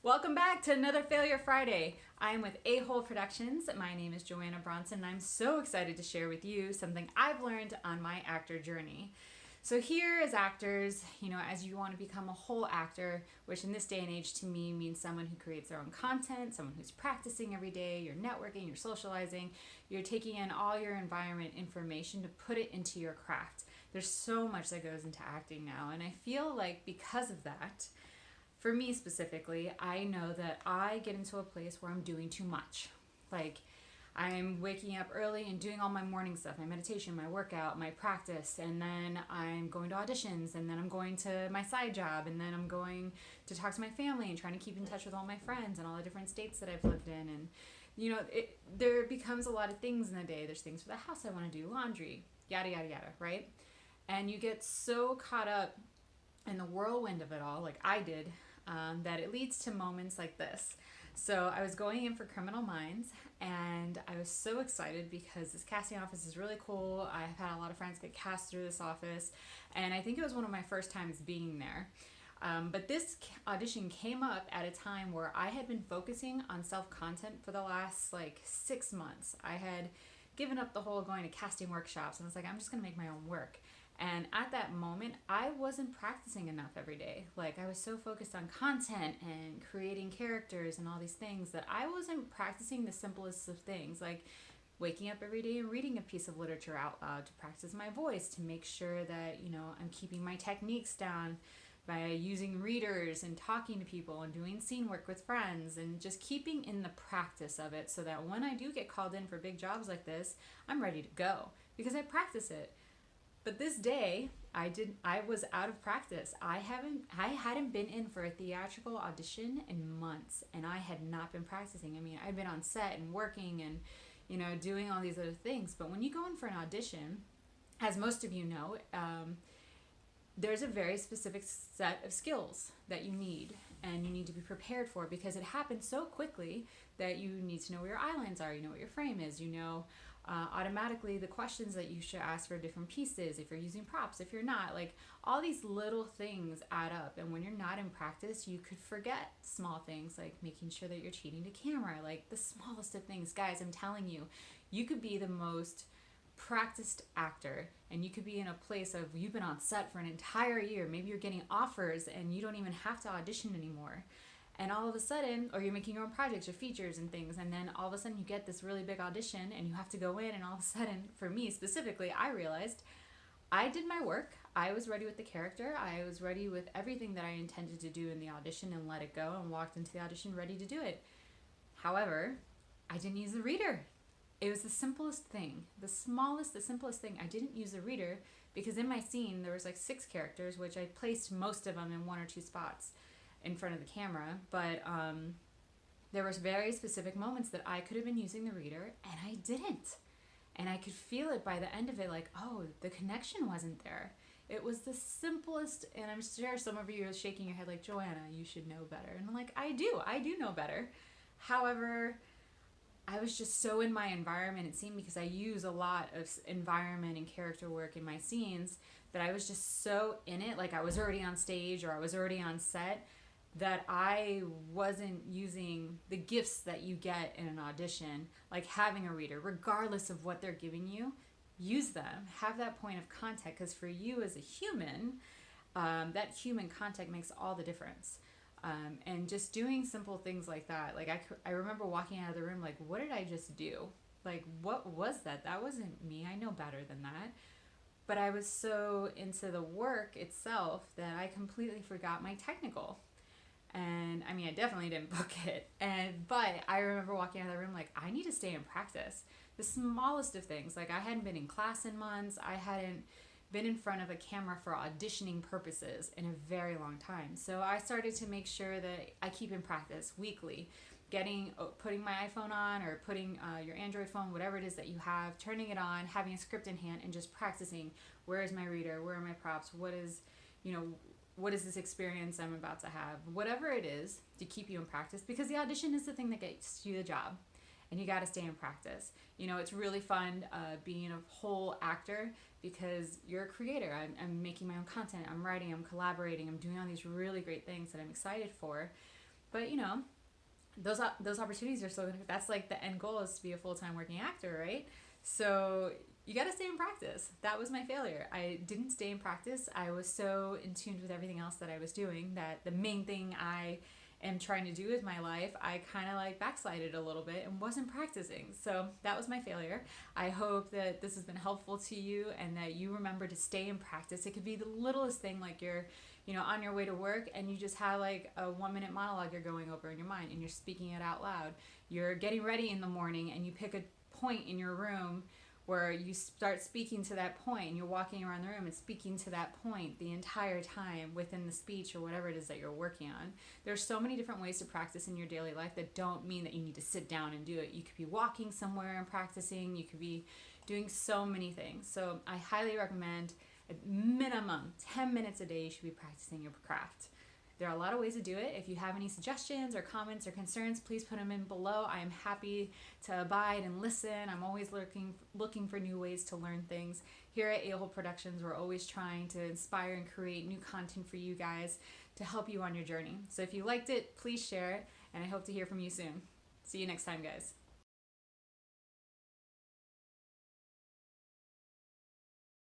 Welcome back to another Failure Friday. I am with A-Hole Productions. My name is Joanna Bronson, and I'm so excited to share with you something I've learned on my actor journey. So here as actors, as you want to become a whole actor, which in this day and age to me means someone who creates their own content, someone who's practicing every day, you're networking, you're socializing, you're taking in all your environment information to put it into your craft. There's so much that goes into acting now, and I feel like because of that, for me specifically, I know that I get into a place where I'm doing too much. Like, I'm waking up early and doing all my morning stuff, my meditation, my workout, my practice, and then I'm going to auditions, and then I'm going to my side job, and then I'm going to talk to my family and trying to keep in touch with all my friends and all the different states that I've lived in. And, there becomes a lot of things in the day. There's things for the house I want to do, laundry, yada, yada, yada, right? And you get so caught up in the whirlwind of it all, like I did, that it leads to moments like this. So I was going in for Criminal Minds, and I was so excited because this casting office is really cool. I've had a lot of friends get cast through this office, and I think it was one of my first times being there. But this audition came up at a time where I had been focusing on self-content for the last 6 months. I had given up the whole going to casting workshops, and I was like, I'm just gonna make my own work. And at that moment, I wasn't practicing enough every day. I was so focused on content and creating characters and all these things that I wasn't practicing the simplest of things, like waking up every day and reading a piece of literature out loud to practice my voice, to make sure that, I'm keeping my techniques down by using readers and talking to people and doing scene work with friends and just keeping in the practice of it so that when I do get called in for big jobs like this, I'm ready to go because I practice it. But this day, I was out of practice. I hadn't been in for a theatrical audition in months, and I had not been practicing. I mean, I'd been on set and working and, doing all these other things. But when you go in for an audition, as most of you know, there's a very specific set of skills that you need and you need to be prepared for because it happens so quickly that you need to know where your eye lines are, what your frame is, automatically the questions that you should ask for different pieces, if you're using props, if you're not, all these little things add up. And when you're not in practice, you could forget small things like making sure that you're cheating to camera, the smallest of things. Guys, I'm telling you, you could be the most practiced actor and you could be in a place of you've been on set for an entire year, maybe you're getting offers and you don't even have to audition anymore, and all of a sudden, or you're making your own projects or features and things, and then all of a sudden you get this really big audition and you have to go in, and all of a sudden, for me specifically, I realized I did my work. I was ready with the character. I was ready with everything that I intended to do in the audition and let it go and walked into the audition ready to do it. However, I didn't use the reader. It was the simplest thing, the simplest thing. I didn't use the reader because in my scene there was 6 characters, which I placed most of them in 1 or 2 spots in front of the camera, but there was very specific moments that I could have been using the reader and I didn't. And I could feel it by the end of it, oh, the connection wasn't there. It was the simplest, and I'm sure some of you are shaking your head like, Joanna, you should know better. And I'm like, I do know better. However, I was just so in my environment, it seemed, because I use a lot of environment and character work in my scenes, that I was just so in it, I was already on stage or I was already on set, that I wasn't using the gifts that you get in an audition, like having a reader, regardless of what they're giving you. Use them, have that point of contact, because for you as a human, that human contact makes all the difference. And just doing simple things like that, I remember walking out of the room what did I just do? What was that? That wasn't me. I know better than that. But I was so into the work itself that I completely forgot my technical. And I mean, I definitely didn't book it. But I remember walking out of the room I need to stay in practice. The smallest of things. I hadn't been in class in months. I hadn't been in front of a camera for auditioning purposes in a very long time. So I started to make sure that I keep in practice weekly, putting my iPhone on or putting your Android phone, whatever it is that you have, turning it on, having a script in hand, and just practicing. Where is my reader? Where are my props? What is this experience I'm about to have? Whatever it is to keep you in practice, because the audition is the thing that gets you the job, and you got to stay in practice. It's really fun being a whole actor because you're a creator. I'm making my own content. I'm writing. I'm collaborating. I'm doing all these really great things that I'm excited for. But those opportunities are so, that's like the end goal, is to be a full-time working actor, right? So you got to stay in practice. That was my failure. I didn't stay in practice. I was so in tune with everything else that I was doing that the main thing I am trying to do with my life, I kind of like backslided a little bit and wasn't practicing. So that was my failure. I hope that this has been helpful to you and that you remember to stay in practice. It could be the littlest thing, like you're on your way to work and you just have like a 1 minute monologue you're going over in your mind and you're speaking it out loud. You're getting ready in the morning and you pick a point in your room where you start speaking to that point, and you're walking around the room and speaking to that point the entire time within the speech or whatever it is that you're working on. There's so many different ways to practice in your daily life that don't mean that you need to sit down and do it. You could be walking somewhere and practicing. You could be doing so many things. So I highly recommend at minimum 10 minutes a day you should be practicing your craft. There are a lot of ways to do it. If you have any suggestions or comments or concerns, please put them in below. I am happy to abide and listen. I'm always looking for new ways to learn things. Here at A-Hole Productions, we're always trying to inspire and create new content for you guys to help you on your journey. So if you liked it, please share it, and I hope to hear from you soon. See you next time, guys.